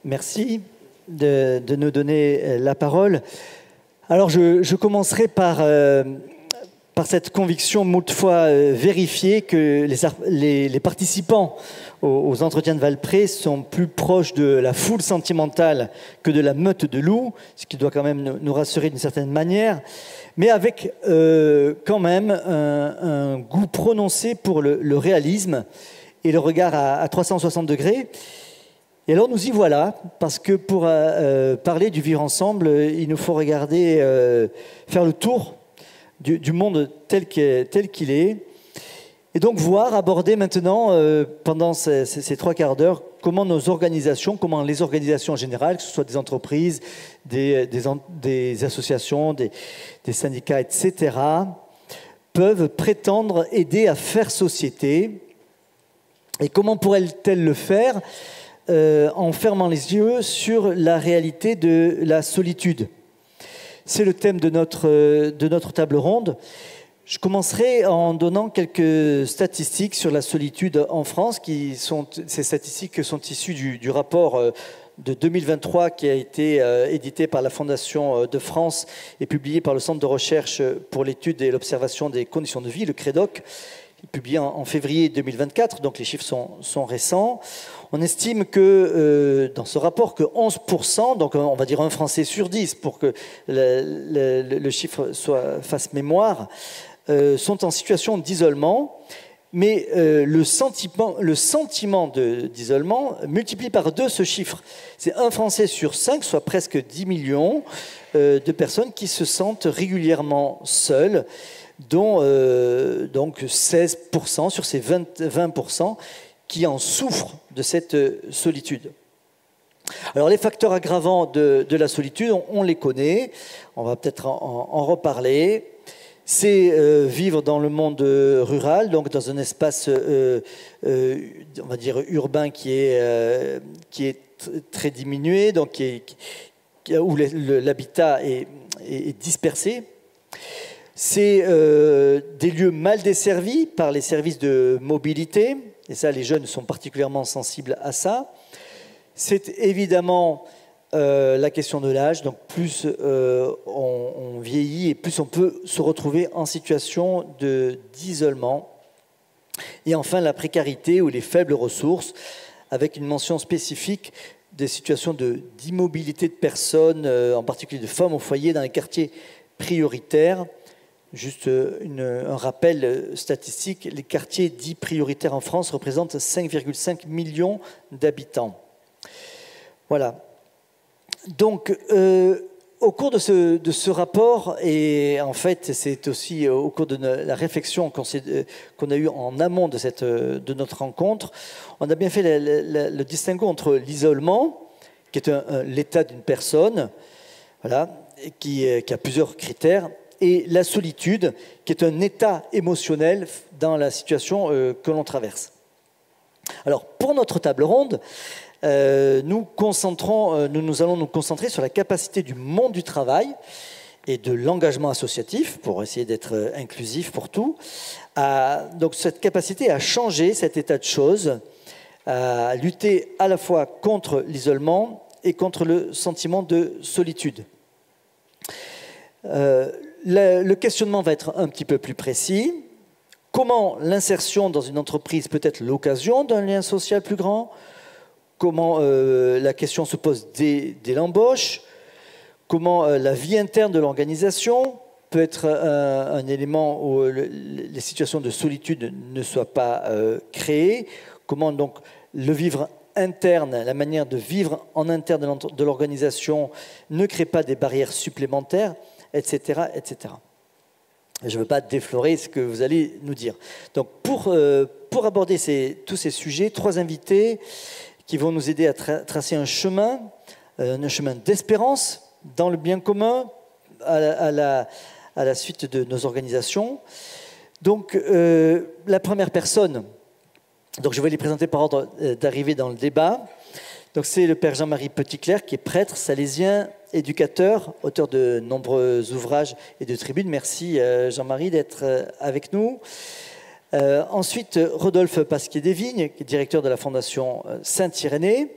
Merci de nous donner la parole. Alors, je commencerai par cette conviction moult fois vérifiée que les participants aux entretiens de Valpré sont plus proches de la foule sentimentale que de la meute de loups, ce qui doit quand même nous rassurer d'une certaine manière, mais avec quand même un goût prononcé pour le réalisme et le regard à 360 degrés. Et alors nous y voilà, parce que pour parler du vivre ensemble, il nous faut regarder, faire le tour du monde tel qu'il est, et donc voir, aborder maintenant, pendant ces trois quarts d'heure, comment les organisations en général, que ce soit des entreprises, des associations, des syndicats, etc., peuvent prétendre aider à faire société. Et comment pourraient-elles le faire en fermant les yeux sur la réalité de la solitude? C'est le thème de notre table ronde. Je commencerai en donnant quelques statistiques sur la solitude en France. Ces statistiques sont issues du rapport de 2023 qui a été édité par la Fondation de France et publié par le Centre de recherche pour l'étude et l'observation des conditions de vie, le CREDOC, publié en février 2024, donc les chiffres sont récents. On estime que dans ce rapport, que 11%, donc on va dire un Français sur 10 pour que le chiffre fasse mémoire, sont en situation d'isolement, mais le sentiment d'isolement multiplie par 2 ce chiffre. C'est un Français sur 5, soit presque 10 millions de personnes qui se sentent régulièrement seules, dont donc 16% sur ces 20% qui en souffrent de cette solitude. Alors les facteurs aggravants de la solitude, on les connaît, on va peut-être en reparler. C'est vivre dans le monde rural, donc dans un espace, on va dire, urbain qui est très diminué, donc où l'habitat est dispersé. C'est des lieux mal desservis par les services de mobilité, et ça, les jeunes sont particulièrement sensibles à ça. C'est évidemment la question de l'âge, donc plus on vieillit et plus on peut se retrouver en situation d'isolement. Et enfin, la précarité ou les faibles ressources, avec une mention spécifique des situations d'immobilité de personnes, en particulier de femmes au foyer dans les quartiers prioritaires. Juste un rappel statistique, les quartiers dits prioritaires en France représentent 5,5 millions d'habitants. Voilà. Donc, au cours de ce rapport, et en fait, c'est aussi au cours de la réflexion qu'on a eue en amont de notre rencontre, on a bien fait le distinguo entre l'isolement, qui est l'état d'une personne, voilà, qui a plusieurs critères, et la solitude, qui est un état émotionnel dans la situation que l'on traverse. Alors, pour notre table ronde, nous allons nous concentrer sur la capacité du monde du travail et de l'engagement associatif, pour essayer d'être inclusif pour tout, donc cette capacité à changer cet état de choses, à lutter à la fois contre l'isolement et contre le sentiment de solitude. Le questionnement va être un petit peu plus précis. Comment l'insertion dans une entreprise peut être l'occasion d'un lien social plus grand? Comment la question se pose dès l'embauche? Comment la vie interne de l'organisation peut être un élément où les situations de solitude ne soient pas créées? Comment donc le vivre interne, la manière de vivre en interne de l'organisation ne crée pas des barrières supplémentaires, etc., etc. Je ne veux pas déflorer ce que vous allez nous dire. Donc, pour aborder tous ces sujets, 3 invités qui vont nous aider à tracer un chemin d'espérance dans le bien commun à la suite de nos organisations. Donc, la première personne, donc je vais les présenter par ordre d'arrivée dans le débat. Donc, c'est le père Jean-Marie Petitclerc, qui est prêtre salésien, éducateur, auteur de nombreux ouvrages et de tribunes. Merci Jean-Marie d'être avec nous. Ensuite, Rodolphe Pasquier-Desvignes, qui est directeur de la Fondation Saint-Irénée.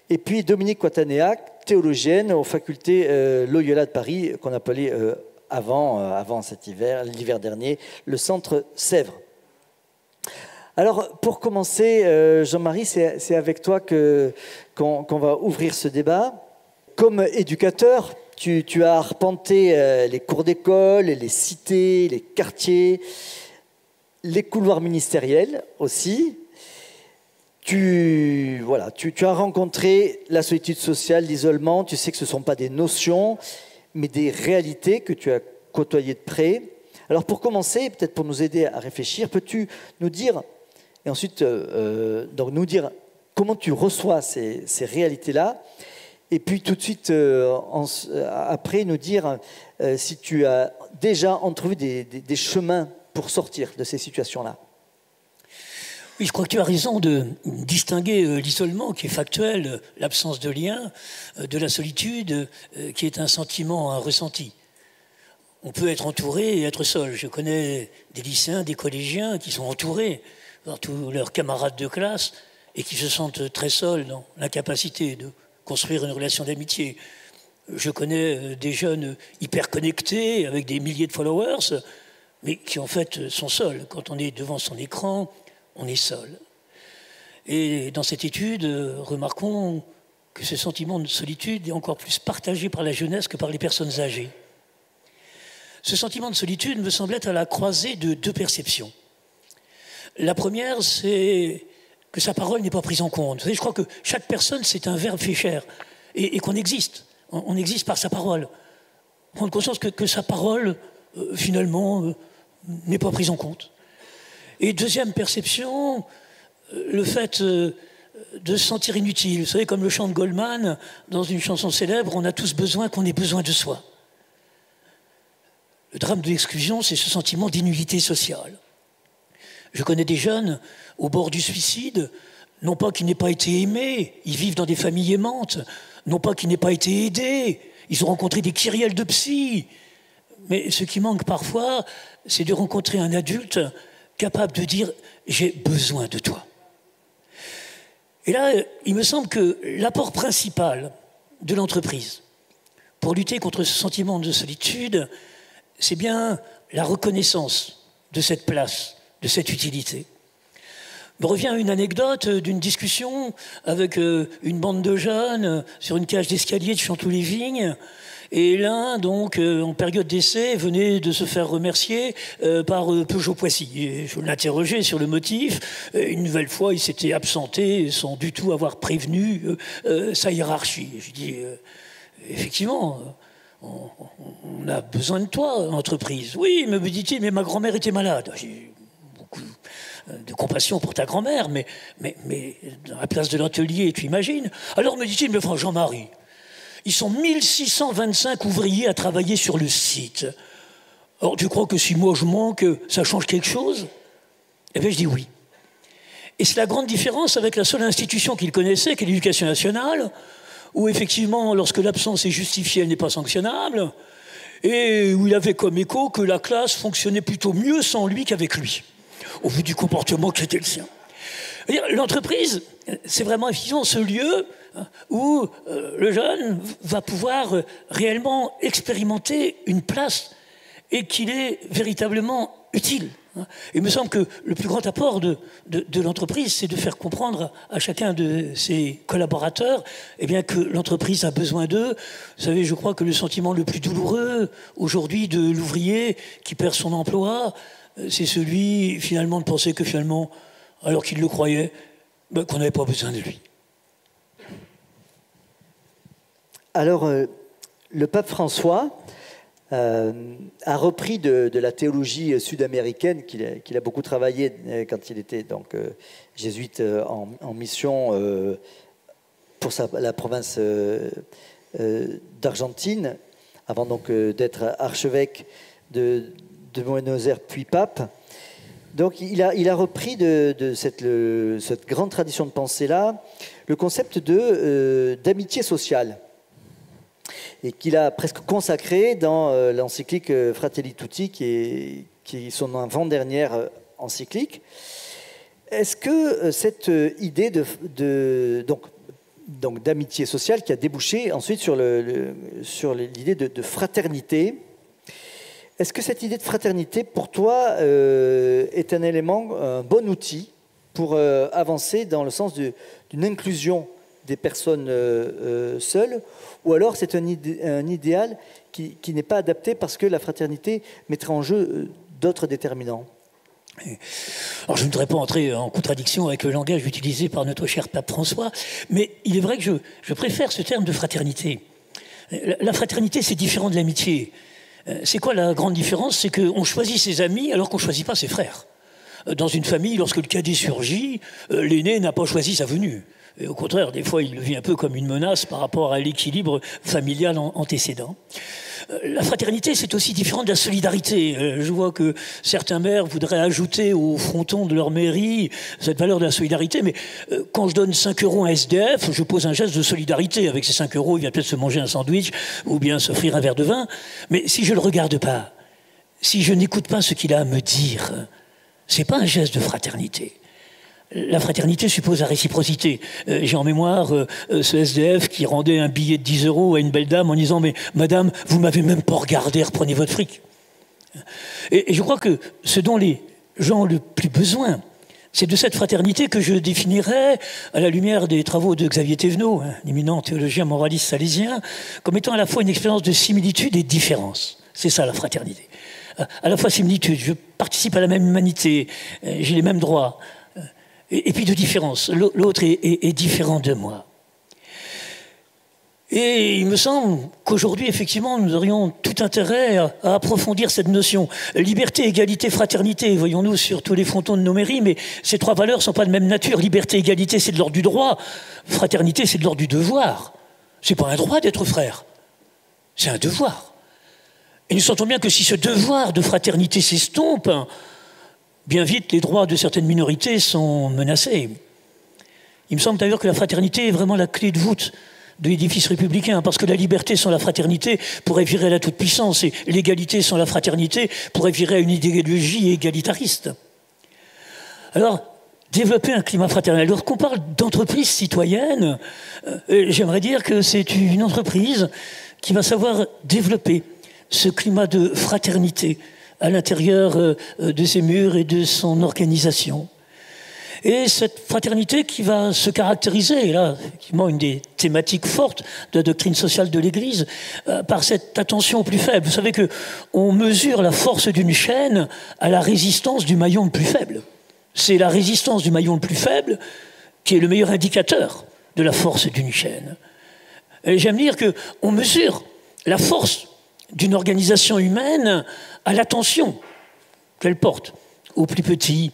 Et puis Dominique Coatanéac, théologienne aux facultés Loyola de Paris, qu'on appelait avant cet hiver, l'hiver dernier, le Centre Sèvres. Alors, pour commencer, Jean-Marie, c'est avec toi qu'on va ouvrir ce débat. Comme éducateur, tu as arpenté les cours d'école, les cités, les quartiers, les couloirs ministériels aussi. Tu as rencontré la solitude sociale, l'isolement. Tu sais que ce ne sont pas des notions, mais des réalités que tu as côtoyées de près. Alors, pour commencer, peut-être pour nous aider à réfléchir, peux-tu nous dire, et ensuite nous dire comment tu reçois ces réalités-là, et puis tout de suite, après, nous dire si tu as déjà entrevu des chemins pour sortir de ces situations-là. Oui, je crois que tu as raison de distinguer l'isolement, qui est factuel, l'absence de lien, de la solitude, qui est un sentiment, un ressenti. On peut être entouré et être seul. Je connais des lycéens, des collégiens qui sont entourés par tous leurs camarades de classe et qui se sentent très seuls dans l'incapacité de construire une relation d'amitié. Je connais des jeunes hyper connectés avec des milliers de followers, mais qui en fait sont seuls. Quand on est devant son écran, on est seul. Et dans cette étude, remarquons que ce sentiment de solitude est encore plus partagé par la jeunesse que par les personnes âgées. Ce sentiment de solitude me semble être à la croisée de deux perceptions. La première, c'est que sa parole n'est pas prise en compte. Vous savez, je crois que chaque personne, c'est un verbe fait chair, et qu'on existe. On existe par sa parole. Prendre conscience que sa parole, finalement, n'est pas prise en compte. Et deuxième perception, le fait de se sentir inutile. Vous savez, comme le chant de Goldman, dans une chanson célèbre, on a tous besoin qu'on ait besoin de soi. Le drame de l'exclusion, c'est ce sentiment d'inutilité sociale. Je connais des jeunes au bord du suicide, non pas qu'ils n'aient pas été aimés, ils vivent dans des familles aimantes, non pas qu'ils n'aient pas été aidés, ils ont rencontré des kyrielles de psy. Mais ce qui manque parfois, c'est de rencontrer un adulte capable de dire « j'ai besoin de toi ». Et là, il me semble que l'apport principal de l'entreprise pour lutter contre ce sentiment de solitude, c'est bien la reconnaissance de cette place, de cette utilité. Me revient une anecdote d'une discussion avec une bande de jeunes sur une cage d'escalier de Chanteloup-les-Vignes. Et l'un, donc, en période d'essai, venait de se faire remercier par Peugeot-Poissy. Et je l'interrogeais sur le motif. Une nouvelle fois, il s'était absenté sans du tout avoir prévenu sa hiérarchie. Je dis, effectivement, on a besoin de toi, entreprise. Oui, me dit-il, mais ma grand-mère était malade. J'ai beaucoup de compassion pour ta grand-mère, mais dans la place de l'atelier, tu imagines. Alors me dit-il, mais frère Jean-Marie, ils sont 1625 ouvriers à travailler sur le site. Alors tu crois que si moi je manque, ça change quelque chose? Eh bien je dis oui. Et c'est la grande différence avec la seule institution qu'il connaissait, qui est l'Éducation nationale, où effectivement, lorsque l'absence est justifiée, elle n'est pas sanctionnable, et où il avait comme écho que la classe fonctionnait plutôt mieux sans lui qu'avec lui, au vu du comportement qui était le sien. L'entreprise, c'est vraiment effectivement ce lieu où le jeune va pouvoir réellement expérimenter une place et qu'il est véritablement utile. Il me semble que le plus grand apport de l'entreprise, c'est de faire comprendre à chacun de ses collaborateurs que l'entreprise a besoin d'eux. Vous savez, je crois que le sentiment le plus douloureux aujourd'hui de l'ouvrier qui perd son emploi, c'est celui finalement de penser que finalement, alors qu'il le croyait, qu'on n'avait pas besoin de lui. Alors, le pape François a repris de la théologie sud-américaine qu'il a beaucoup travaillé quand il était donc jésuite en mission pour la province d'Argentine, avant donc d'être archevêque de Buenos Aires puis pape. Donc il a repris de cette grande tradition de pensée-là le concept d'amitié sociale, et qu'il a presque consacré dans l'encyclique Fratelli Tutti, qui est son avant-dernière encyclique. Est-ce que cette idée donc donc d'amitié sociale qui a débouché ensuite sur l'idée de fraternité. Est-ce que cette idée de fraternité, pour toi, est un élément, un bon outil pour avancer dans le sens d'une inclusion des personnes seules, ou alors c'est un idéal qui n'est pas adapté parce que la fraternité mettrait en jeu d'autres déterminants? Alors je ne voudrais pas entrer en contradiction avec le langage utilisé par notre cher pape François, mais il est vrai que je préfère ce terme de fraternité. La fraternité, c'est différent de l'amitié. C'est quoi la grande différence? C'est qu'on choisit ses amis alors qu'on ne choisit pas ses frères. Dans une famille, lorsque le cadet surgit, l'aîné n'a pas choisi sa venue. Et au contraire, des fois, il le vit un peu comme une menace par rapport à l'équilibre familial antécédent. La fraternité, c'est aussi différent de la solidarité. Je vois que certains maires voudraient ajouter au fronton de leur mairie cette valeur de la solidarité, mais quand je donne 5 € à un SDF, je pose un geste de solidarité. Avec ces 5 €, il va peut-être se manger un sandwich ou bien s'offrir un verre de vin. Mais si je ne le regarde pas, si je n'écoute pas ce qu'il a à me dire, c'est pas un geste de fraternité. La fraternité suppose la réciprocité. J'ai en mémoire ce SDF qui rendait un billet de 10 € à une belle dame en disant « Mais madame, vous m'avez même pas regardé, reprenez votre fric. » Et je crois que ce dont les gens ont le plus besoin, c'est de cette fraternité que je définirais, à la lumière des travaux de Xavier Thévenot, un éminent théologien moraliste salésien, comme étant à la fois une expérience de similitude et de différence. C'est ça la fraternité. À la fois similitude, je participe à la même humanité, j'ai les mêmes droits, et puis de différence. L'autre est différent de moi. Et il me semble qu'aujourd'hui, effectivement, nous aurions tout intérêt à approfondir cette notion. Liberté, égalité, fraternité, voyons-nous sur tous les frontons de nos mairies, mais ces trois valeurs ne sont pas de même nature. Liberté, égalité, c'est de l'ordre du droit. Fraternité, c'est de l'ordre du devoir. Ce n'est pas un droit d'être frère, c'est un devoir. Et nous sentons bien que si ce devoir de fraternité s'estompe, bien vite, les droits de certaines minorités sont menacés. Il me semble d'ailleurs que la fraternité est vraiment la clé de voûte de l'édifice républicain, parce que la liberté sans la fraternité pourrait virer à la toute-puissance, et l'égalité sans la fraternité pourrait virer à une idéologie égalitariste. Alors, développer un climat fraternel. Alors qu'on parle d'entreprise citoyenne, j'aimerais dire que c'est une entreprise qui va savoir développer ce climat de fraternité à l'intérieur de ses murs et de son organisation. Et cette fraternité qui va se caractériser, et là, effectivement, une des thématiques fortes de la doctrine sociale de l'Église, par cette attention aux plus faibles. Vous savez qu'on mesure la force d'une chaîne à la résistance du maillon le plus faible. C'est la résistance du maillon le plus faible qui est le meilleur indicateur de la force d'une chaîne. Et j'aime dire qu'on mesure la force d'une organisation humaine à l'attention qu'elle porte aux plus petits,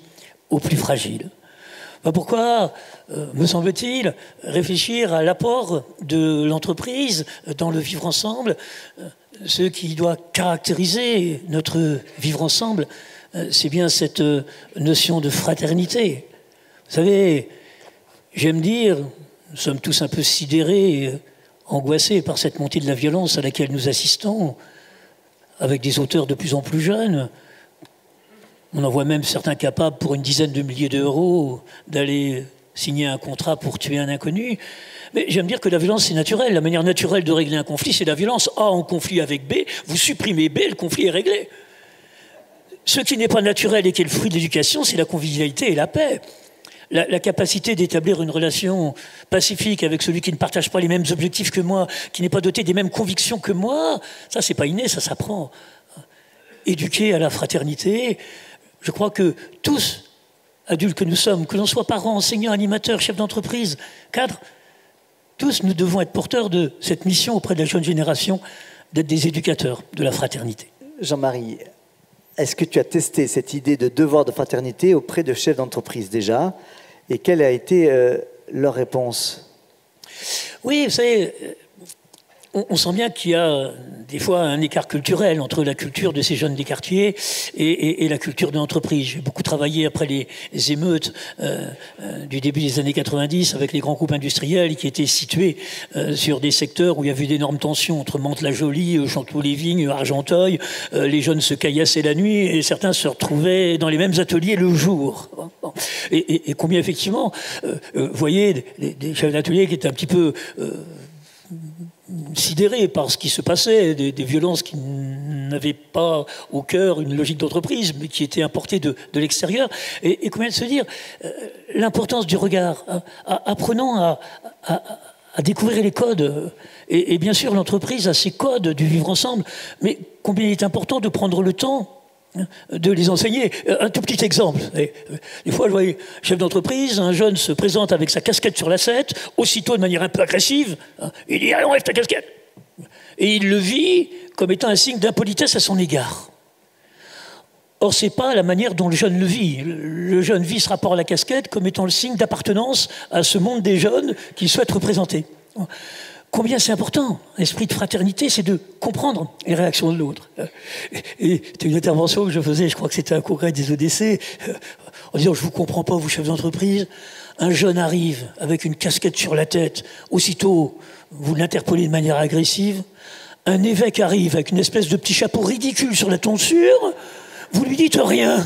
aux plus fragiles. Pourquoi, me semble-t-il, réfléchir à l'apport de l'entreprise dans le vivre ensemble? Ce qui doit caractériser notre vivre ensemble, c'est bien cette notion de fraternité. Vous savez, j'aime dire, nous sommes tous un peu sidérés, angoissés par cette montée de la violence à laquelle nous assistons, avec des auteurs de plus en plus jeunes. On en voit même certains capables, pour une dizaine de milliers d'euros, d'aller signer un contrat pour tuer un inconnu. Mais j'aime dire que la violence, c'est naturel. La manière naturelle de régler un conflit, c'est la violence. A en conflit avec B, vous supprimez B, le conflit est réglé. Ce qui n'est pas naturel et qui est le fruit de l'éducation, c'est la convivialité et la paix. La capacité d'établir une relation pacifique avec celui qui ne partage pas les mêmes objectifs que moi, qui n'est pas doté des mêmes convictions que moi, ça, c'est pas inné, ça s'apprend. Éduquer à la fraternité, je crois que tous, adultes que nous sommes, que l'on soit parents, enseignants, animateurs, chefs d'entreprise, cadres, tous nous devons être porteurs de cette mission auprès de la jeune génération d'être des éducateurs de la fraternité. Jean-Marie, est-ce que tu as testé cette idée de devoir de fraternité auprès de chefs d'entreprise déjà? Et quelle a été leur réponse? Oui, vous savez, on sent bien qu'il y a des fois un écart culturel entre la culture de ces jeunes des quartiers et la culture de l'entreprise. J'ai beaucoup travaillé après les émeutes du début des années 90 avec les grands groupes industriels qui étaient situés sur des secteurs où il y avait d'énormes tensions entre Mantes-la-Jolie, Chanteloup-les-Vignes, Argenteuil. Les jeunes se caillassaient la nuit et certains se retrouvaient dans les mêmes ateliers le jour. Bon. Et combien effectivement, vous voyez, des chefs d'atelier qui étaient un petit peu sidérés par ce qui se passait, des violences qui n'avaient pas au cœur une logique d'entreprise, mais qui étaient importées de l'extérieur. Et combien de se dire l'importance du regard, apprenant à découvrir les codes. Et bien sûr, l'entreprise a ses codes du vivre ensemble, mais combien il est important de prendre le temps de les enseigner. Un tout petit exemple. Des fois, je voyais chef d'entreprise, un jeune se présente avec sa casquette sur la tête, aussitôt de manière un peu agressive, il dit « Allez, enlève ta casquette !» Et il le vit comme étant un signe d'impolitesse à son égard. Or, ce n'est pas la manière dont le jeune le vit. Le jeune vit ce rapport à la casquette comme étant le signe d'appartenance à ce monde des jeunes qu'il souhaite représenter. Combien c'est important, l'esprit de fraternité, c'est de comprendre les réactions de l'autre. Et c'était une intervention que je faisais, je crois que c'était un congrès des EDC, en disant « Je ne vous comprends pas, vous, chef d'entreprise. Un jeune arrive avec une casquette sur la tête, aussitôt vous l'interpellez de manière agressive. Un évêque arrive avec une espèce de petit chapeau ridicule sur la tonsure, vous lui dites rien. »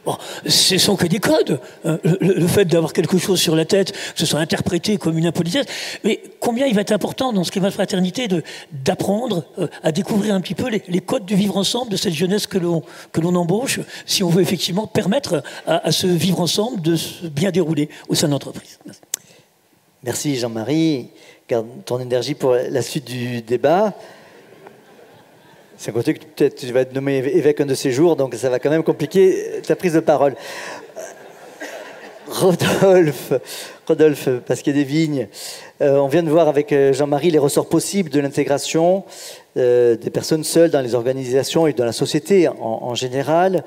Bon, ce sont que des codes. Le fait d'avoir quelque chose sur la tête, que ce soit interprété comme une impolitesse. Mais combien il va être important dans ce climat de fraternité d'apprendre à découvrir un petit peu les codes du vivre ensemble de cette jeunesse que l'on embauche, si on veut effectivement permettre à ce vivre ensemble de se bien dérouler au sein de l'entreprise. Merci Jean-Marie. Garde ton énergie pour la suite du débat. C'est un côté que peut-être tu vas être nommé évêque un de ces jours, donc ça va quand même compliquer ta prise de parole. Rodolphe, Pasquier des Vignes, on vient de voir avec Jean-Marie les ressorts possibles de l'intégration des personnes seules dans les organisations et dans la société en général,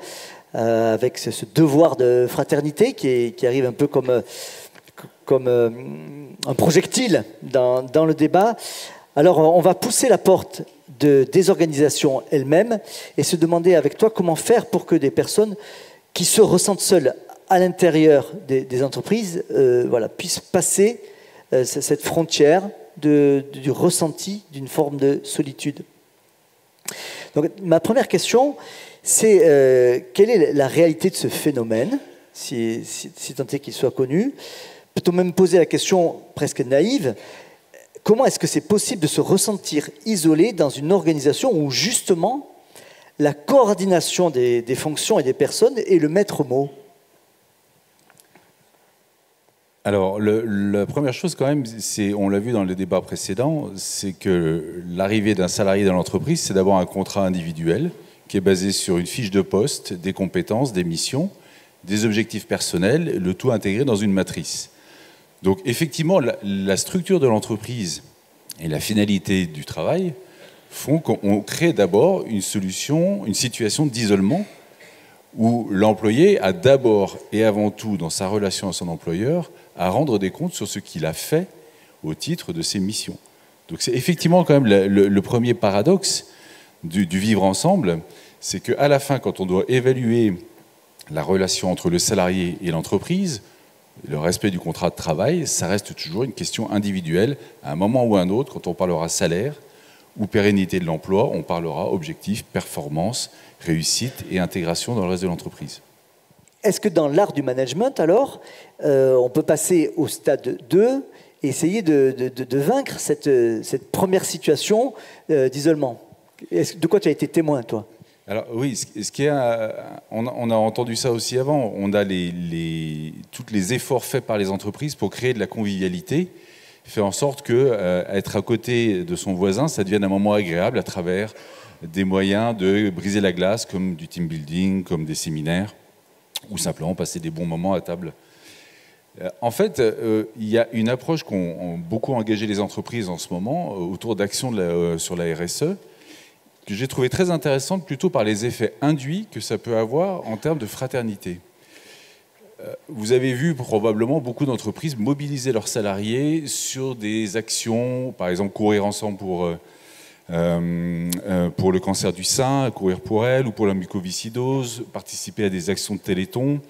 avec ce devoir de fraternité qui arrive un peu comme un projectile dans le débat. Alors, on va pousser la porte des organisations elles-mêmes et se demander avec toi comment faire pour que des personnes qui se ressentent seules à l'intérieur des entreprises puissent passer cette frontière du ressenti d'une forme de solitude. Donc, ma première question, c'est quelle est la réalité de ce phénomène, si tant est qu'il soit connu. Peut-on même poser la question presque naïve, comment est-ce que c'est possible de se ressentir isolé dans une organisation où justement la coordination des fonctions et des personnes est le maître mot? Alors, la première chose quand même, on l'a vu dans le débat précédent, c'est que l'arrivée d'un salarié dans l'entreprise, c'est d'abord un contrat individuel qui est basé sur une fiche de poste, des compétences, des missions, des objectifs personnels, le tout intégré dans une matrice. Donc effectivement, la structure de l'entreprise et la finalité du travail font qu'on crée d'abord une situation d'isolement où l'employé a d'abord et avant tout, dans sa relation à son employeur, à rendre des comptes sur ce qu'il a fait au titre de ses missions. Donc c'est effectivement quand même le premier paradoxe du vivre ensemble, c'est qu'à la fin, quand on doit évaluer la relation entre le salarié et l'entreprise, le respect du contrat de travail, ça reste toujours une question individuelle. À un moment ou à un autre, quand on parlera salaire ou pérennité de l'emploi, on parlera objectif, performance, réussite et intégration dans le reste de l'entreprise. Est-ce que dans l'art du management, alors, on peut passer au stade 2 et essayer de vaincre cette première situation d'isolement? De quoi tu as été témoin, toi? Alors oui, on a entendu ça aussi avant. On a tous les efforts faits par les entreprises pour créer de la convivialité, faire en sorte que être à côté de son voisin, ça devienne un moment agréable à travers des moyens de briser la glace, comme du team building, comme des séminaires, ou simplement passer des bons moments à table. En fait, il y a une approche qu'ont beaucoup engagé les entreprises en ce moment autour d'actions sur la RSE, que j'ai trouvé très intéressante plutôt par les effets induits que ça peut avoir en termes de fraternité. Vous avez vu probablement beaucoup d'entreprises mobiliser leurs salariés sur des actions, par exemple courir ensemble pour le cancer du sein, courir pour elle, ou pour la mucoviscidose, participer à des actions de téléthon,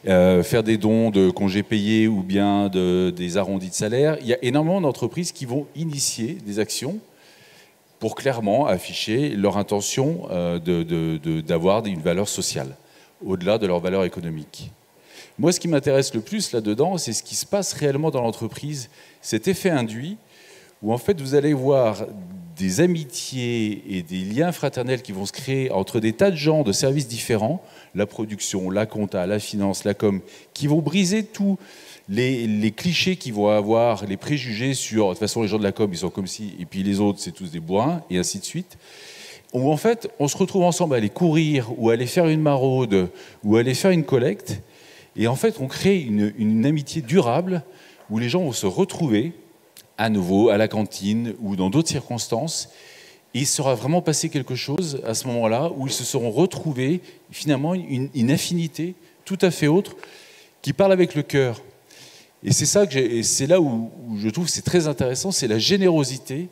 faire des dons de congés payés ou bien des arrondis de salaire. Il y a énormément d'entreprises qui vont initier des actions pour clairement afficher leur intention d'avoir une valeur sociale, au-delà de leur valeur économique. Moi, ce qui m'intéresse le plus là-dedans, c'est ce qui se passe réellement dans l'entreprise, cet effet induit, où en fait vous allez voir des amitiés et des liens fraternels qui vont se créer entre des tas de gens de services différents, la production, la compta, la finance, la com, qui vont briser tous les clichés qu'ils vont avoir, les préjugés sur, de toute façon les gens de la com, ils sont comme ci, et puis les autres, c'est tous des bourrins, et ainsi de suite. Où en fait, on se retrouve ensemble à aller courir, ou à aller faire une maraude, ou à aller faire une collecte, et en fait, on crée une amitié durable, où les gens vont se retrouver, à nouveau, à la cantine, ou dans d'autres circonstances, et il sera vraiment passé quelque chose à ce moment-là, où ils se seront retrouvés, finalement, une affinité tout à fait autre, qui parle avec le cœur. Et c'est ça c'est là où je trouve que c'est très intéressant, c'est la générosité,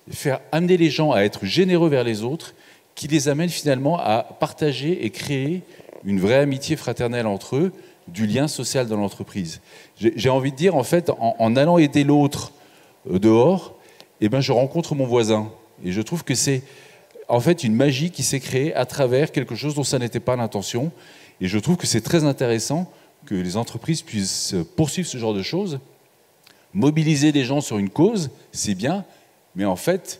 faire amener les gens à être généreux vers les autres, qui les amène finalement à partager et créer une vraie amitié fraternelle entre eux, du lien social dans l'entreprise. J'ai envie de dire, en fait, en allant aider l'autre dehors, eh ben, je rencontre mon voisin. Et je trouve que c'est en fait une magie qui s'est créée à travers quelque chose dont ça n'était pas l'intention. Et je trouve que c'est très intéressant que les entreprises puissent poursuivre ce genre de choses. Mobiliser des gens sur une cause, c'est bien, mais en fait,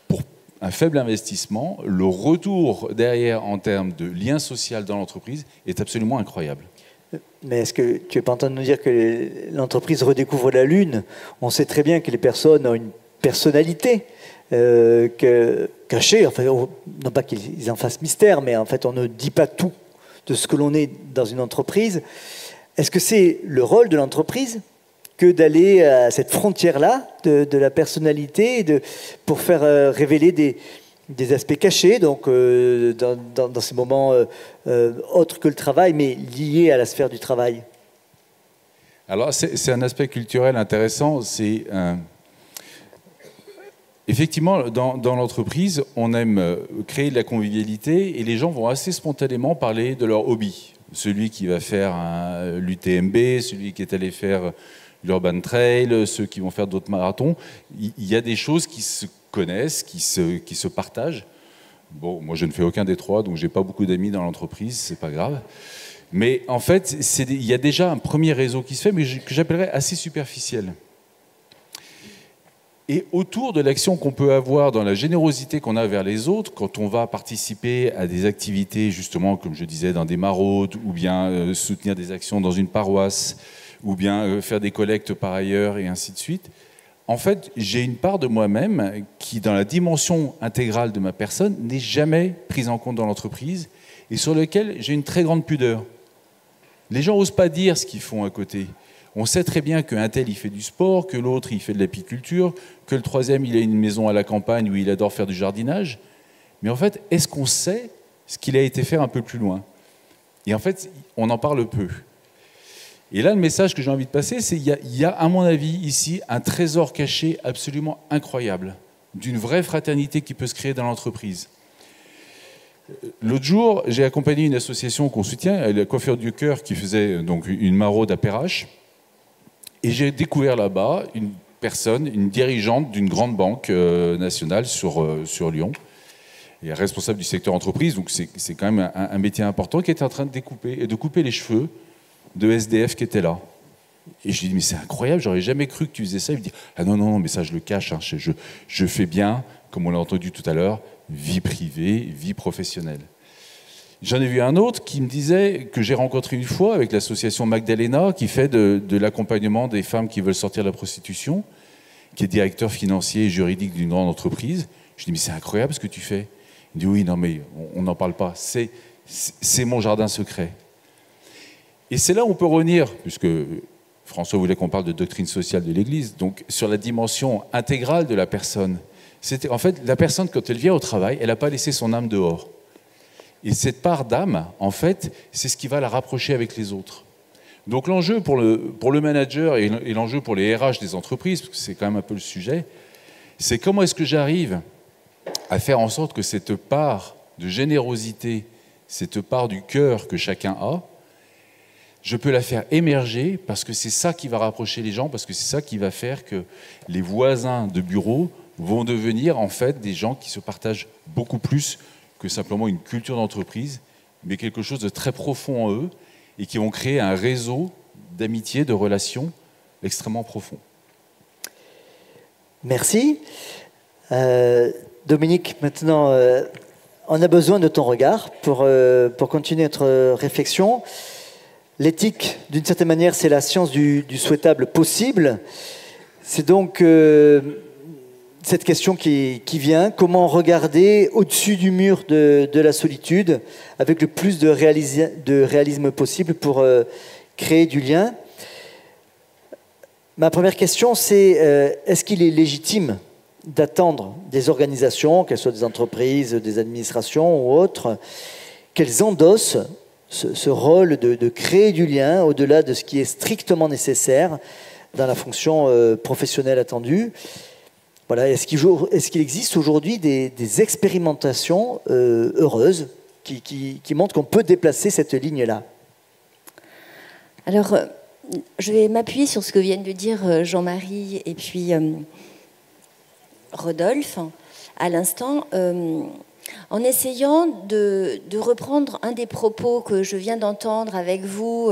pour un faible investissement, le retour derrière en termes de lien social dans l'entreprise est absolument incroyable. Mais est-ce que tu n'es pas en train de nous dire que l'entreprise redécouvre la Lune? On sait très bien que les personnes ont une personnalité cachée, enfin, non pas qu'ils en fassent mystère, mais en fait on ne dit pas tout de ce que l'on est dans une entreprise. Est-ce que c'est le rôle de l'entreprise que d'aller à cette frontière-là de la personnalité pour faire révéler des aspects cachés, donc dans ces moments autres que le travail, mais liés à la sphère du travail? Alors, c'est un aspect culturel intéressant. Effectivement, dans l'entreprise, on aime créer de la convivialité et les gens vont assez spontanément parler de leur hobby. Celui qui va faire l'UTMB, celui qui est allé faire l'Urban Trail, ceux qui vont faire d'autres marathons. Il y a des choses qui se connaissent, qui se partagent. Bon, moi je ne fais aucun des trois, donc j'ai pas beaucoup d'amis dans l'entreprise, c'est pas grave. Mais en fait, il y a déjà un premier réseau qui se fait, mais que j'appellerais assez superficiel. Et autour de l'action qu'on peut avoir dans la générosité qu'on a vers les autres, quand on va participer à des activités, justement, comme je disais, dans des maraudes, ou bien soutenir des actions dans une paroisse, ou bien faire des collectes par ailleurs, et ainsi de suite, en fait, j'ai une part de moi-même qui, dans la dimension intégrale de ma personne, n'est jamais prise en compte dans l'entreprise, et sur lequel j'ai une très grande pudeur. Les gens n'osent pas dire ce qu'ils font à côté. On sait très bien qu'un tel, il fait du sport, que l'autre, il fait de l'apiculture, que le troisième, il a une maison à la campagne où il adore faire du jardinage. Mais en fait, est-ce qu'on sait ce qu'il a été faire un peu plus loin? Et en fait, on en parle peu. Et là, le message que j'ai envie de passer, c'est qu'il y a, à mon avis, ici, un trésor caché absolument incroyable, d'une vraie fraternité qui peut se créer dans l'entreprise. L'autre jour, j'ai accompagné une association qu'on soutient, la Coiffure du Cœur, qui faisait donc une maraude à Perrache. Et j'ai découvert là-bas une personne, une dirigeante d'une grande banque nationale sur Lyon, et responsable du secteur entreprise, donc c'est quand même un métier important, qui était en train de couper les cheveux de SDF qui étaient là. Et je lui ai dit, mais c'est incroyable, j'aurais jamais cru que tu faisais ça. Il me dit, ah non, mais ça je le cache, hein, je fais bien, comme on l'a entendu tout à l'heure, vie privée, vie professionnelle. J'en ai vu un autre qui me disait, que j'ai rencontré une fois avec l'association Magdalena, qui fait de l'accompagnement des femmes qui veulent sortir de la prostitution, qui est directeur financier et juridique d'une grande entreprise. Je lui ai dit, mais c'est incroyable ce que tu fais. Il me dit, oui, non, mais on n'en parle pas. C'est mon jardin secret. Et c'est là où on peut revenir, puisque François voulait qu'on parle de doctrine sociale de l'Église, donc sur la dimension intégrale de la personne. En fait, la personne, quand elle vient au travail, elle n'a pas laissé son âme dehors. Et cette part d'âme, en fait, c'est ce qui va la rapprocher avec les autres. Donc l'enjeu pour le manager et l'enjeu pour les RH des entreprises, parce que c'est quand même un peu le sujet, c'est comment est-ce que j'arrive à faire en sorte que cette part de générosité, cette part du cœur que chacun a, je peux la faire émerger parce que c'est ça qui va rapprocher les gens, parce que c'est ça qui va faire que les voisins de bureau vont devenir en fait des gens qui se partagent beaucoup plus que simplement une culture d'entreprise, mais quelque chose de très profond en eux. et qui vont créer un réseau d'amitié, de relations extrêmement profond. Merci. Dominique, maintenant, on a besoin de ton regard pour continuer notre réflexion. L'éthique, d'une certaine manière, c'est la science du souhaitable possible. C'est donc cette question qui vient, comment regarder au-dessus du mur de la solitude avec le plus de réalisme possible pour créer du lien. Ma première question, c'est est-ce qu'il est légitime d'attendre des organisations, qu'elles soient des entreprises, des administrations ou autres, qu'elles endossent ce rôle de créer du lien au-delà de ce qui est strictement nécessaire dans la fonction professionnelle attendue. Voilà, est-ce qu'il existe aujourd'hui des expérimentations heureuses qui montrent qu'on peut déplacer cette ligne-là? Alors, je vais m'appuyer sur ce que viennent de dire Jean-Marie et puis Rodolphe à l'instant, en essayant de reprendre un des propos que je viens d'entendre avec vous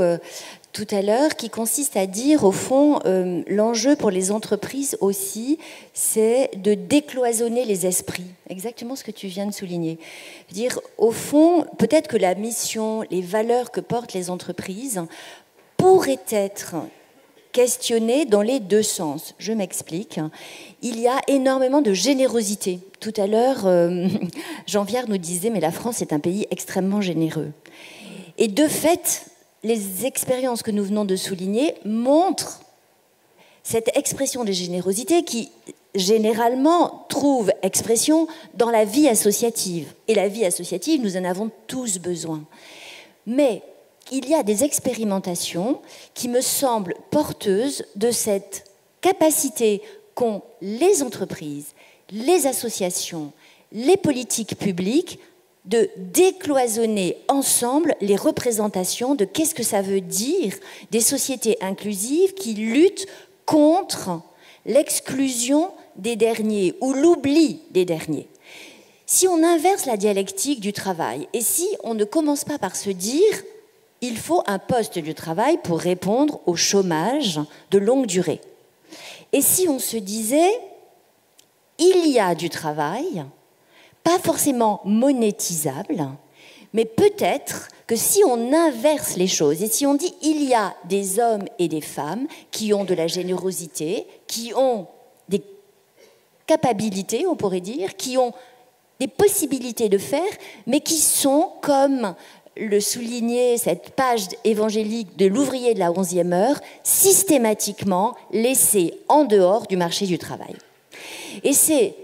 tout à l'heure, qui consiste à dire, au fond, l'enjeu pour les entreprises aussi, c'est de décloisonner les esprits. Exactement ce que tu viens de souligner. Dire, au fond, peut-être que la mission, les valeurs que portent les entreprises pourraient être questionnées dans les deux sens. Je m'explique. Il y a énormément de générosité. Tout à l'heure, Jean Viard nous disait, mais la France est un pays extrêmement généreux. Et de fait, les expériences que nous venons de souligner montrent cette expression de générosité qui, généralement, trouve expression dans la vie associative. Et la vie associative, nous en avons tous besoin. Mais il y a des expérimentations qui me semblent porteuses de cette capacité qu'ont les entreprises, les associations, les politiques publiques de décloisonner ensemble les représentations de qu'est-ce que ça veut dire des sociétés inclusives qui luttent contre l'exclusion des derniers ou l'oubli des derniers. Si on inverse la dialectique du travail et si on ne commence pas par se dire il faut un poste de travail pour répondre au chômage de longue durée. Et si on se disait il y a du travail, pas forcément monétisable, mais peut-être que si on inverse les choses et si on dit il y a des hommes et des femmes qui ont de la générosité, qui ont des capacités, on pourrait dire, qui ont des possibilités de faire, mais qui sont, comme le soulignait cette page évangélique de l'ouvrier de la 11e heure, systématiquement laissés en dehors du marché du travail. Et c'est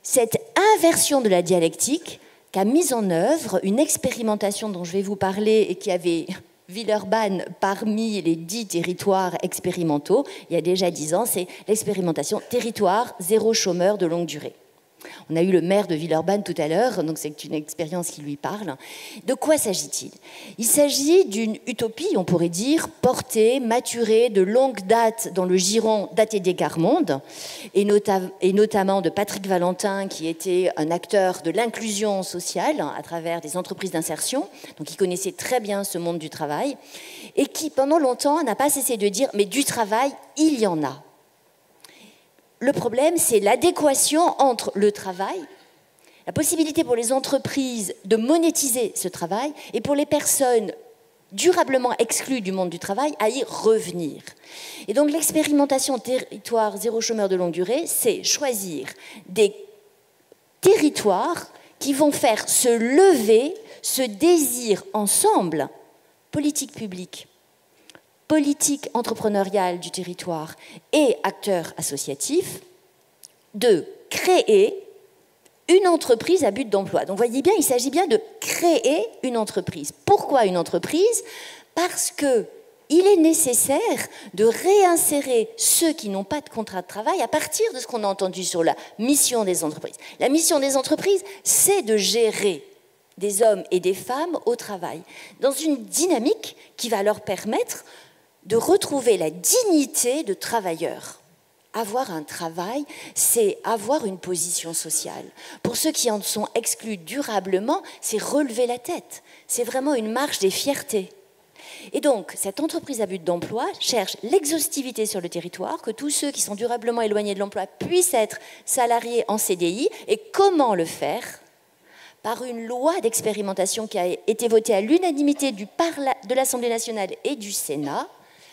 cette inversion de la dialectique qu'a mise en œuvre une expérimentation dont je vais vous parler et qui avait Villeurbanne parmi les 10 territoires expérimentaux, il y a déjà 10 ans, c'est l'expérimentation territoire zéro chômeur de longue durée. On a eu le maire de Villeurbanne tout à l'heure, donc c'est une expérience qui lui parle. De quoi s'agit-il? Il s'agit d'une utopie, on pourrait dire, portée, maturée de longue date dans le giron d'ATD Carmonde, et notamment de Patrick Valentin, qui était un acteur de l'inclusion sociale à travers des entreprises d'insertion, donc qui connaissait très bien ce monde du travail, et qui, pendant longtemps, n'a pas cessé de dire « mais du travail, il y en a ». Le problème, c'est l'adéquation entre le travail, la possibilité pour les entreprises de monétiser ce travail et pour les personnes durablement exclues du monde du travail à y revenir. Et donc l'expérimentation territoire zéro chômeur de longue durée, c'est choisir des territoires qui vont faire se lever ce désir ensemble, politique publique, politique entrepreneuriale du territoire et acteurs associatifs, de créer une entreprise à but d'emploi. Donc, voyez bien, il s'agit bien de créer une entreprise. Pourquoi une entreprise? Parce qu'il est nécessaire de réinsérer ceux qui n'ont pas de contrat de travail à partir de ce qu'on a entendu sur la mission des entreprises. La mission des entreprises, c'est de gérer des hommes et des femmes au travail, dans une dynamique qui va leur permettre de retrouver la dignité de travailleur. Avoir un travail, c'est avoir une position sociale. Pour ceux qui en sont exclus durablement, c'est relever la tête. C'est vraiment une marche des fiertés. Et donc, cette entreprise à but d'emploi cherche l'exhaustivité sur le territoire, que tous ceux qui sont durablement éloignés de l'emploi puissent être salariés en CDI. Et comment le faire? Par une loi d'expérimentation qui a été votée à l'unanimité de l'Assemblée nationale et du Sénat,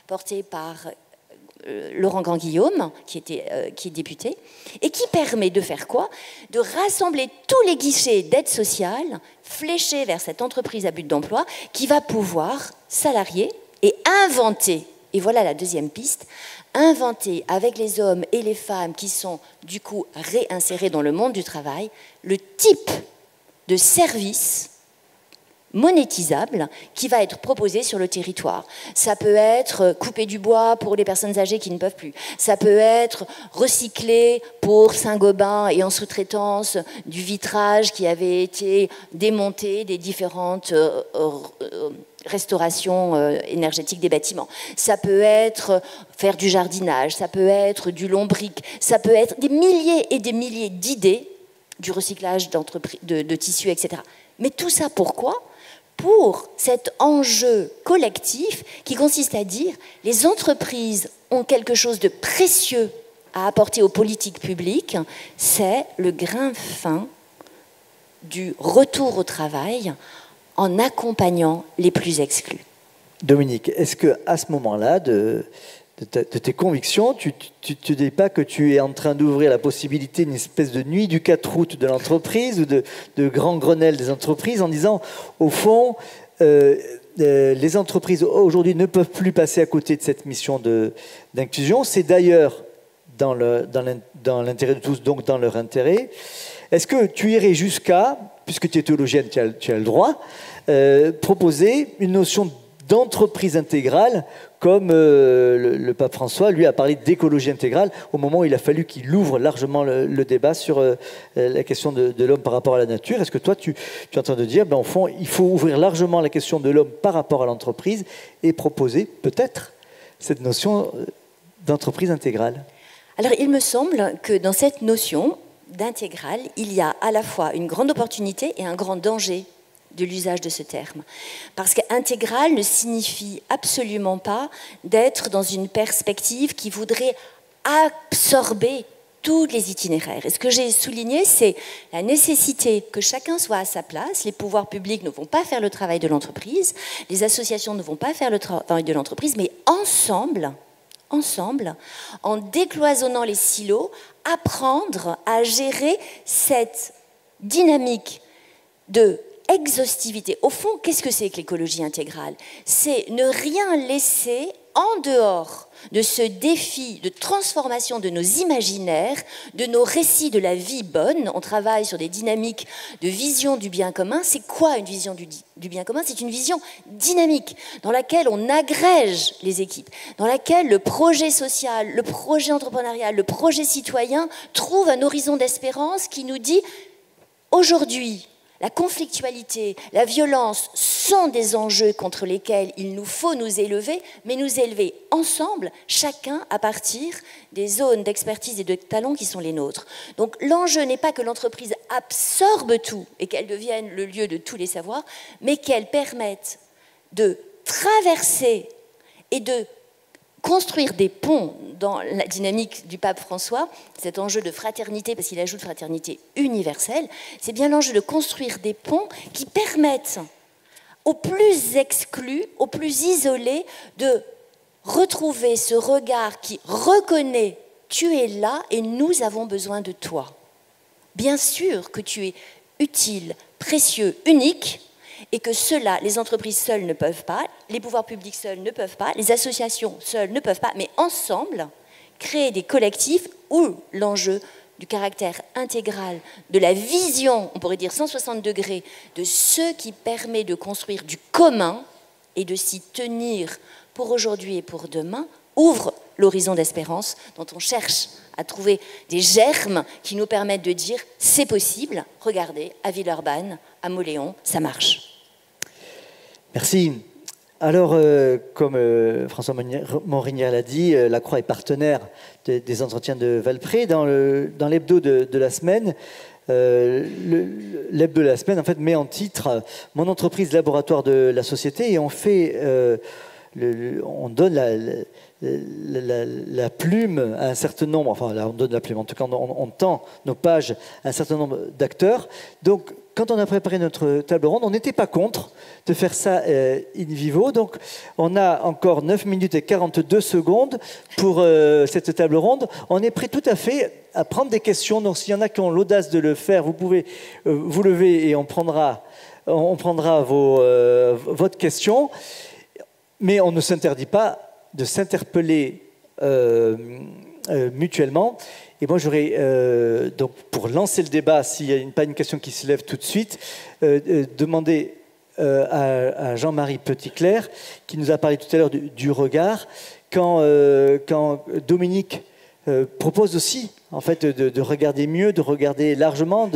portée par Laurent Grand-Guillaume, qui est député, et qui permet de faire quoi? De rassembler tous les guichets d'aide sociale fléchés vers cette entreprise à but d'emploi qui va pouvoir salarier et inventer, et voilà la deuxième piste, inventer avec les hommes et les femmes qui sont du coup réinsérés dans le monde du travail, le type de service monétisable qui va être proposé sur le territoire. Ça peut être couper du bois pour les personnes âgées qui ne peuvent plus. Ça peut être recycler pour Saint-Gobain et en sous-traitance du vitrage qui avait été démonté des différentes restaurations énergétiques des bâtiments. Ça peut être faire du jardinage, ça peut être du lombric, ça peut être des milliers et des milliers d'idées, du recyclage de tissus, etc. Mais tout ça pourquoi? Pour cet enjeu collectif qui consiste à dire les entreprises ont quelque chose de précieux à apporter aux politiques publiques, c'est le grain fin du retour au travail en accompagnant les plus exclus. Dominique, est-ce qu'à ce moment-là de tes convictions, tu ne te dis pas que tu es en train d'ouvrir la possibilité d'une espèce de nuit du 4 août de l'entreprise ou de grand Grenelle des entreprises en disant, au fond, les entreprises aujourd'hui ne peuvent plus passer à côté de cette mission d'inclusion. C'est d'ailleurs dans l'intérêt de tous, donc dans leur intérêt. Est-ce que tu irais jusqu'à, puisque tu es théologienne, tu as le droit, proposer une notion d'entreprise intégrale, comme le pape François, lui, a parlé d'écologie intégrale au moment où il a fallu qu'il ouvre largement le débat sur la question de l'homme par rapport à la nature. Est-ce que toi, tu es en train de dire, au fond, il faut ouvrir largement la question de l'homme par rapport à l'entreprise et proposer peut-être cette notion d'entreprise intégrale? Alors, il me semble que dans cette notion d'intégrale, il y a à la fois une grande opportunité et un grand danger de l'usage de ce terme. Parce qu'intégral ne signifie absolument pas d'être dans une perspective qui voudrait absorber tous les itinéraires. Et ce que j'ai souligné, c'est la nécessité que chacun soit à sa place. Les pouvoirs publics ne vont pas faire le travail de l'entreprise, les associations ne vont pas faire le travail de l'entreprise, mais ensemble, en décloisonnant les silos, apprendre à gérer cette dynamique de exhaustivité. Au fond, qu'est-ce que c'est que l'écologie intégrale? C'est ne rien laisser en dehors de ce défi de transformation de nos imaginaires, de nos récits de la vie bonne. On travaille sur des dynamiques de vision du bien commun. C'est quoi une vision du bien commun? C'est une vision dynamique dans laquelle on agrège les équipes, dans laquelle le projet social, le projet entrepreneurial, le projet citoyen trouve un horizon d'espérance qui nous dit aujourd'hui, la conflictualité, la violence sont des enjeux contre lesquels il nous faut nous élever, mais nous élever ensemble, chacun à partir des zones d'expertise et de talent qui sont les nôtres. Donc l'enjeu n'est pas que l'entreprise absorbe tout et qu'elle devienne le lieu de tous les savoirs, mais qu'elle permette de traverser et de construire des ponts dans la dynamique du pape François, cet enjeu de fraternité, parce qu'il ajoute fraternité universelle, c'est bien l'enjeu de construire des ponts qui permettent aux plus exclus, aux plus isolés, de retrouver ce regard qui reconnaît « tu es là et nous avons besoin de toi ». Bien sûr que tu es utile, précieux, unique, et que cela, les entreprises seules ne peuvent pas, les pouvoirs publics seuls ne peuvent pas, les associations seules ne peuvent pas, mais ensemble, créer des collectifs où l'enjeu du caractère intégral, de la vision, on pourrait dire 160 degrés, de ce qui permet de construire du commun et de s'y tenir pour aujourd'hui et pour demain, ouvre l'horizon d'espérance dont on cherche à trouver des germes qui nous permettent de dire « c'est possible, regardez, à Villeurbanne, à Mauléon, ça marche ». Merci. Alors, comme François Monrignard l'a dit, la Croix est partenaire des entretiens de Valpré. Dans l'hebdo de la semaine, l'hebdo de la semaine en fait met en titre Mon entreprise, laboratoire de la société, et on fait, on donne la plume à un certain nombre, enfin là, on donne la plume, en tout cas on tend nos pages à un certain nombre d'acteurs. Donc quand on a préparé notre table ronde, on n'était pas contre de faire ça in vivo. Donc on a encore 9 minutes et 42 secondes pour cette table ronde. On est prêt tout à fait à prendre des questions. Donc s'il y en a qui ont l'audace de le faire, vous pouvez vous lever et on prendra votre question. Mais on ne s'interdit pas de s'interpeller mutuellement. Et moi, j'aurais, donc, pour lancer le débat, s'il n'y a pas une question qui se lève tout de suite, demander à Jean-Marie Petitclerc, qui nous a parlé tout à l'heure du regard, quand Dominique propose aussi, en fait, de regarder mieux, de regarder largement,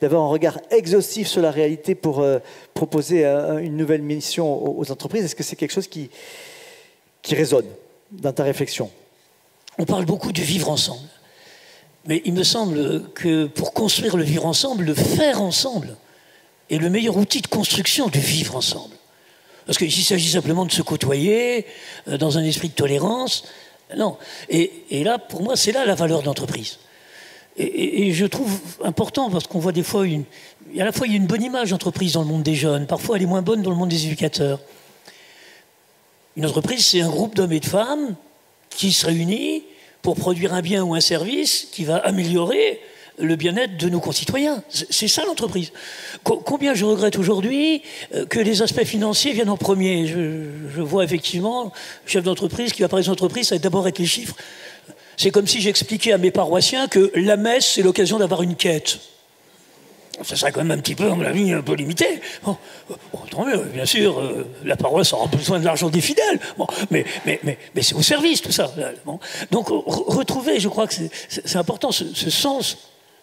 d'avoir un regard exhaustif sur la réalité pour proposer une nouvelle mission aux entreprises. Est-ce que c'est quelque chose qui résonne dans ta réflexion? On parle beaucoup du vivre ensemble. Mais il me semble que pour construire le vivre ensemble, le faire ensemble est le meilleur outil de construction du vivre ensemble. Parce qu'il s'agit simplement de se côtoyer dans un esprit de tolérance. Non. Et là, pour moi, c'est là la valeur d'entreprise. Et je trouve important, parce qu'on voit des fois, à la fois il y a une bonne image d'entreprise dans le monde des jeunes, parfois elle est moins bonne dans le monde des éducateurs. Une entreprise, c'est un groupe d'hommes et de femmes qui se réunit pour produire un bien ou un service qui va améliorer le bien-être de nos concitoyens. C'est ça l'entreprise. Combien je regrette aujourd'hui que les aspects financiers viennent en premier. Je vois effectivement le chef d'entreprise qui va parler d'entreprise, ça va d'abord être les chiffres. C'est comme si j'expliquais à mes paroissiens que la messe, c'est l'occasion d'avoir une quête. Ça serait quand même un petit peu, à mon avis, un peu limité. Bon, tant mieux, bien sûr, la paroisse aura besoin de l'argent des fidèles. Bon, mais c'est au service, tout ça. Bon. Donc, retrouver, je crois que c'est important, ce sens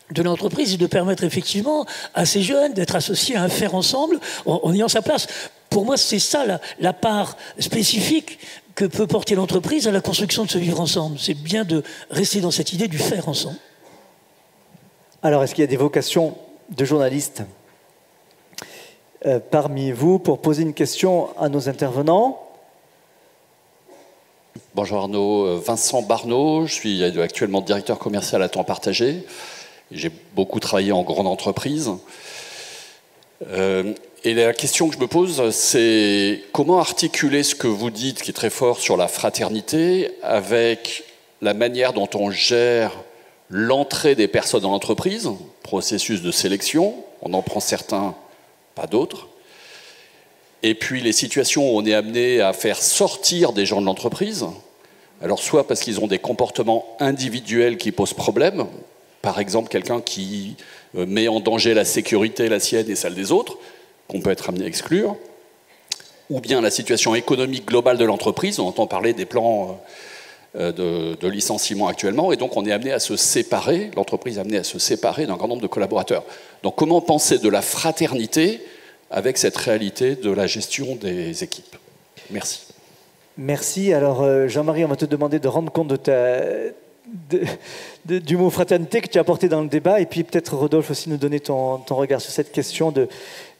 de l'entreprise et de permettre effectivement à ces jeunes d'être associés à un faire ensemble en ayant sa place. Pour moi, c'est ça la part spécifique que peut porter l'entreprise à la construction de ce vivre ensemble. C'est bien de rester dans cette idée du faire ensemble. Alors, est-ce qu'il y a des vocations de journalistes parmi vous pour poser une question à nos intervenants? Bonjour Arnaud, Vincent Barneau, je suis actuellement directeur commercial à temps partagé. J'ai beaucoup travaillé en grande entreprise. Et la question que je me pose, c'est comment articuler ce que vous dites, qui est très fort sur la fraternité, avec la manière dont on gère l'entrée des personnes dans l'entreprise, processus de sélection, on en prend certains, pas d'autres. Et puis les situations où on est amené à faire sortir des gens de l'entreprise, alors soit parce qu'ils ont des comportements individuels qui posent problème, par exemple quelqu'un qui met en danger la sécurité, la sienne et celle des autres, qu'on peut être amené à exclure, ou bien la situation économique globale de l'entreprise, on entend parler des plans de licenciement actuellement, et donc on est amené à se séparer, l'entreprise est amenée à se séparer d'un grand nombre de collaborateurs. Donc comment penser de la fraternité avec cette réalité de la gestion des équipes? Merci. Merci. Alors Jean-Marie, on va te demander de rendre compte du mot fraternité que tu as apporté dans le débat, et puis peut-être Rodolphe aussi nous donner ton regard sur cette question de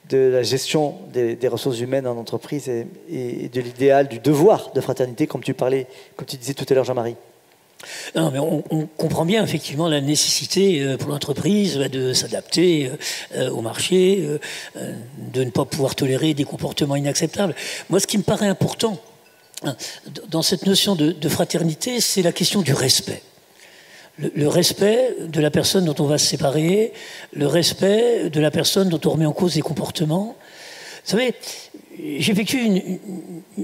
la gestion des ressources humaines en entreprise et de l'idéal du devoir de fraternité, comme tu disais tout à l'heure, Jean-Marie. Non, mais on comprend bien effectivement la nécessité pour l'entreprise de s'adapter au marché, de ne pas pouvoir tolérer des comportements inacceptables. Moi, ce qui me paraît important dans cette notion de fraternité, c'est la question du respect. Le respect de la personne dont on va se séparer, le respect de la personne dont on remet en cause les comportements. Vous savez, j'effectue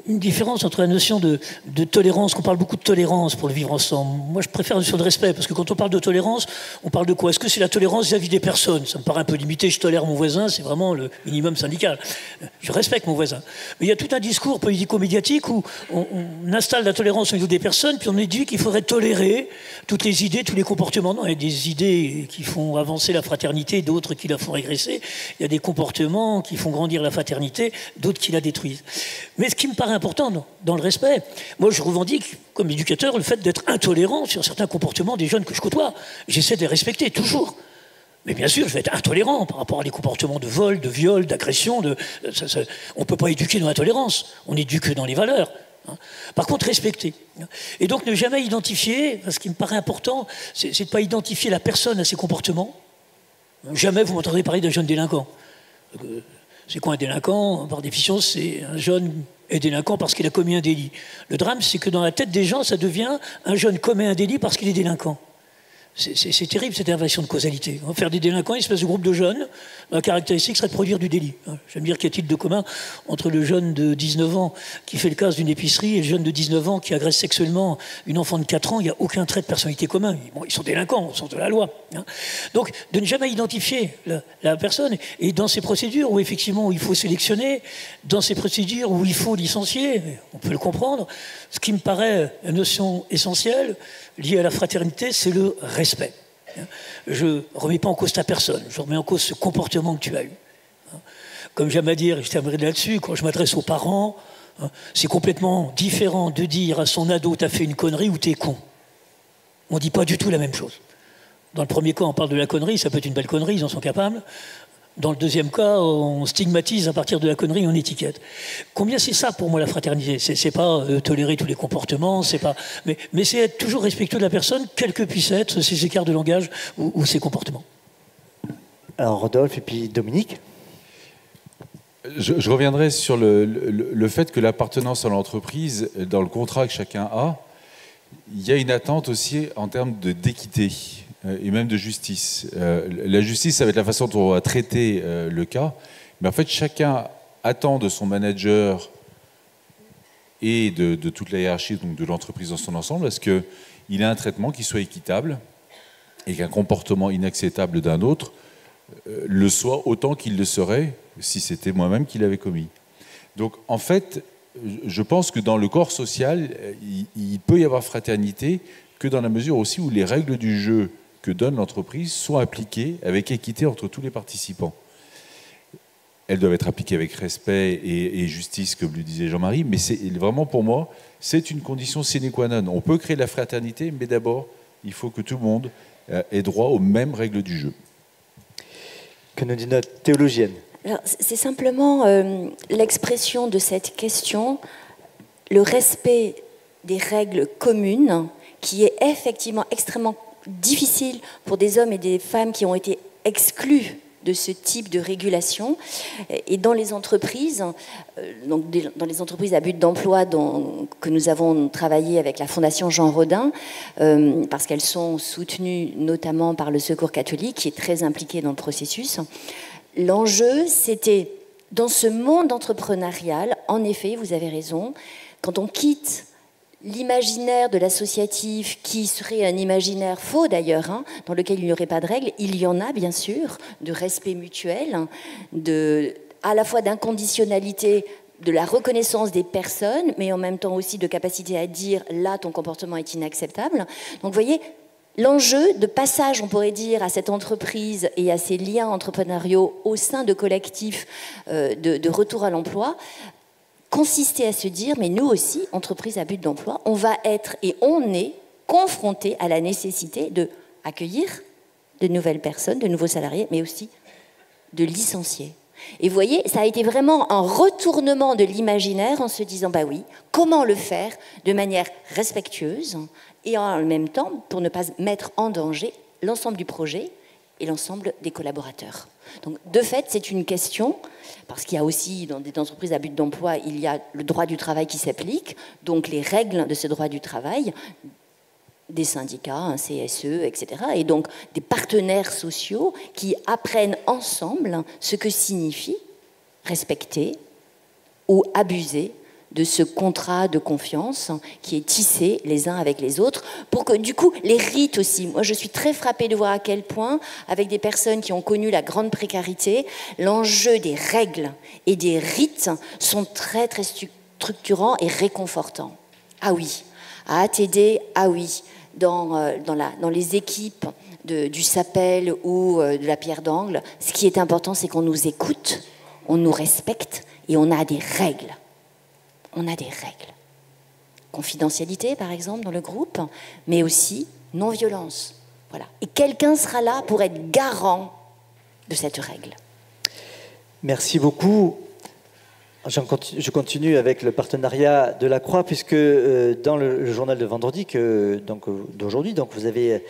une différence entre la notion de tolérance, qu'on parle beaucoup de tolérance pour le vivre ensemble. Moi, je préfère la notion de respect, parce que quand on parle de tolérance, on parle de quoi? Est-ce que c'est la tolérance vis-à-vis des personnes? Ça me paraît un peu limité, je tolère mon voisin, c'est vraiment le minimum syndical. Je respecte mon voisin. Mais il y a tout un discours politico-médiatique où on installe la tolérance au niveau des personnes, puis on dit qu'il faudrait tolérer toutes les idées, tous les comportements. Non, il y a des idées qui font avancer la fraternité, d'autres qui la font régresser. Il y a des comportements qui font grandir la fraternité, d'autres qui la détruisent. Mais ce qui me paraît important dans le respect, moi je revendique comme éducateur le fait d'être intolérant sur certains comportements des jeunes que je côtoie. J'essaie de les respecter toujours. Mais bien sûr, je vais être intolérant par rapport à des comportements de vol, de viol, d'agression. On ne peut pas éduquer dans la tolérance, on éduque dans les valeurs. Par contre, respecter. Et donc ne jamais identifier, ce qui me paraît important, c'est de ne pas identifier la personne à ses comportements. Jamais vous m'entendrez parler d'un jeune délinquant. C'est quoi un délinquant? Par définition, c'est un jeune est délinquant parce qu'il a commis un délit. Le drame, c'est que dans la tête des gens, ça devient un jeune commet un délit parce qu'il est délinquant. C'est terrible cette inversion de causalité. On va faire des délinquants, une espèce de groupe de jeunes, la caractéristique serait de produire du délit. Je vais me dire, qu'y a-t-il de commun entre le jeune de 19 ans qui fait le casse d'une épicerie et le jeune de 19 ans qui agresse sexuellement une enfant de 4 ans? Il n'y a aucun trait de personnalité commun. Bon, ils sont délinquants au sens de la loi. Donc, de ne jamais identifier la personne. Et dans ces procédures où effectivement il faut sélectionner, dans ces procédures où il faut licencier, on peut le comprendre, ce qui me paraît une notion essentielle, lié à la fraternité, c'est le respect. Je ne remets pas en cause ta personne, je remets en cause ce comportement que tu as eu. Comme j'aime à dire, et je terminerai là-dessus, quand je m'adresse aux parents, c'est complètement différent de dire à son ado « t'as fait une connerie » ou « t'es con ». On ne dit pas du tout la même chose. Dans le premier cas, on parle de la connerie, ça peut être une belle connerie, ils en sont capables. Dans le deuxième cas, on stigmatise à partir de la connerie, on étiquette. Combien c'est ça pour moi la fraternité? C'est pas tolérer tous les comportements, c'est pas, mais c'est être toujours respectueux de la personne, quels que puissent être ses écarts de langage ou ses comportements. Alors Rodolphe et puis Dominique. Je reviendrai sur le fait que l'appartenance à l'entreprise, dans le contrat que chacun a, il y a une attente aussi en termes d'équité et même de justice. La justice, ça va être la façon dont on va traiter le cas, mais en fait, chacun attend de son manager et de toute la hiérarchie, donc de l'entreprise dans son ensemble, est-ce qu'il ait un traitement qui soit équitable et qu'un comportement inacceptable d'un autre le soit autant qu'il le serait si c'était moi-même qui l'avais commis. Donc, en fait, je pense que dans le corps social, il peut y avoir fraternité que dans la mesure aussi où les règles du jeu que donne l'entreprise sont appliquées avec équité entre tous les participants. Elles doivent être appliquées avec respect et justice, comme le disait Jean-Marie, mais c'est vraiment pour moi, c'est une condition sine qua non. On peut créer la fraternité, mais d'abord, il faut que tout le monde ait droit aux mêmes règles du jeu. Que nous dit notre théologienne? Alors, c'est simplement l'expression de cette question, le respect des règles communes, qui est effectivement extrêmement difficile pour des hommes et des femmes qui ont été exclus de ce type de régulation. Et dans les entreprises, donc dans les entreprises à but d'emploi que nous avons travaillé avec la Fondation Jean Rodin, parce qu'elles sont soutenues notamment par le Secours catholique, qui est très impliqué dans le processus, l'enjeu, c'était, dans ce monde entrepreneurial, en effet, vous avez raison, quand on quitte l'imaginaire de l'associatif, qui serait un imaginaire faux d'ailleurs, dans lequel il n'y aurait pas de règles, il y en a bien sûr, de respect mutuel, à la fois d'inconditionnalité, de la reconnaissance des personnes, mais en même temps aussi de capacité à dire « là, ton comportement est inacceptable ». Donc vous voyez, l'enjeu de passage, on pourrait dire, à cette entreprise et à ces liens entrepreneuriaux au sein de collectifs de retour à l'emploi, consistait à se dire, mais nous aussi, entreprise à but d'emploi, on va être et on est confrontés à la nécessité d'accueillir de nouvelles personnes, de nouveaux salariés, mais aussi de licencier. Et vous voyez, ça a été vraiment un retournement de l'imaginaire en se disant, bah oui, comment le faire de manière respectueuse et en même temps pour ne pas mettre en danger l'ensemble du projet et l'ensemble des collaborateurs. Donc, de fait, c'est une question, parce qu'il y a aussi, dans des entreprises à but d'emploi, il y a le droit du travail qui s'applique, donc les règles de ce droit du travail, des syndicats, un CSE, etc. Et donc, des partenaires sociaux qui apprennent ensemble ce que signifie respecter ou abuser de ce contrat de confiance qui est tissé les uns avec les autres, pour que du coup, les rites aussi, moi je suis très frappée de voir à quel point, avec des personnes qui ont connu la grande précarité, l'enjeu des règles et des rites sont très très structurants et réconfortants. Ah oui, à ATD, ah oui, dans les équipes du SAPEL ou de la Pierre d'Angle, ce qui est important, c'est qu'on nous écoute, on nous respecte et on a des règles. On a des règles. Confidentialité, par exemple, dans le groupe, mais aussi non-violence. Voilà. Et quelqu'un sera là pour être garant de cette règle. Merci beaucoup. Je continue avec le partenariat de la Croix, puisque dans le journal de vendredi, d'aujourd'hui, donc vous avez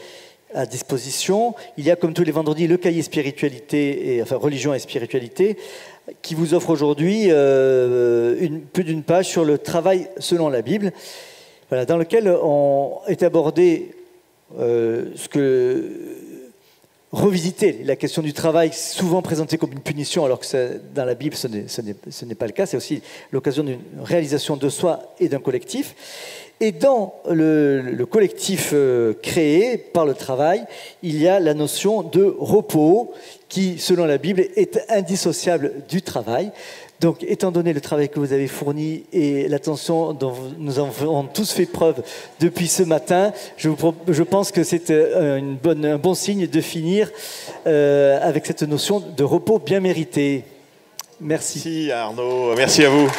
à disposition, il y a comme tous les vendredis le cahier spiritualité, enfin religion et spiritualité, qui vous offre aujourd'hui plus d'une page sur le travail selon la Bible, voilà, dans lequel est abordé revisiter la question du travail, souvent présentée comme une punition, alors que dans la Bible, ce n'est pas le cas. C'est aussi l'occasion d'une réalisation de soi et d'un collectif. Et dans le collectif créé par le travail, il y a la notion de repos qui, selon la Bible, est indissociable du travail. Donc, étant donné le travail que vous avez fourni et l'attention dont nous avons tous fait preuve depuis ce matin, je pense que c'est un bon signe de finir avec cette notion de repos bien mérité. Merci. Merci Arnaud, merci à vous.